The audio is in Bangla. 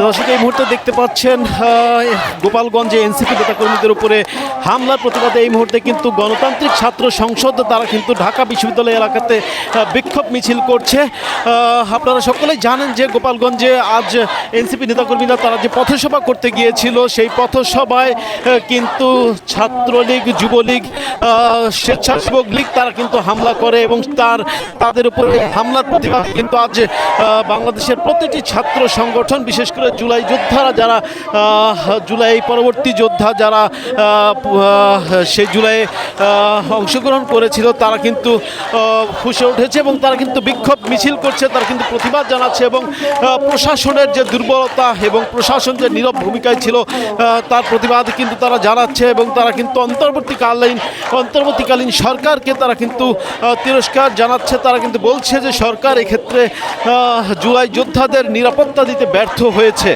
দর্শক এই মুহূর্তে দেখতে পাচ্ছেন গোপালগঞ্জে এনসিপি নেতাকর্মীদের উপরে হামলার প্রতিবাদে এই মুহূর্তে কিন্তু গণতান্ত্রিক ছাত্র সংসদ তারা কিন্তু ঢাকা বিশ্ববিদ্যালয় এলাকাতে বিক্ষোভ মিছিল করছে। আপনারা সকলেই জানেন যে গোপালগঞ্জে আজ এনসিপি নেতাকর্মীরা তারা যে পথসভা করতে গিয়েছিল সেই পথসভায় কিন্তু ছাত্রলীগ, যুবলীগ, স্বেচ্ছাসেবক লীগ তারা কিন্তু হামলা করে এবং তাদের উপরে হামলার প্রতিবাদ কিন্তু আজ বাংলাদেশের প্রতিটি ছাত্র সংগঠন, বিশেষ করে জুলাই যোদ্ধারা যারা জুলাই পরবর্তী যোদ্ধা যারা সেই জুলাই অংশগ্রহণ করেছিল তারা কিন্তু ফুঁসে উঠেছে এবং তারা কিন্তু বিক্ষোভ মিছিল করছে, তারা কিন্তু প্রতিবাদ জানাচ্ছে এবং প্রশাসনের যে দুর্বলতা এবং প্রশাসন যে নীরব ভূমিকায় ছিল তার প্রতিবাদ কিন্তু তারা জানাচ্ছে এবং তারা কিন্তু অন্তর্বর্তীকালীন সরকারকে তারা কিন্তু তিরস্কার জানাচ্ছে। তারা কিন্তু বলছে যে সরকার এক্ষেত্রে জুলাই যোদ্ধাদের নিরাপত্তা দিতে ব্যর্থ হয়েছে।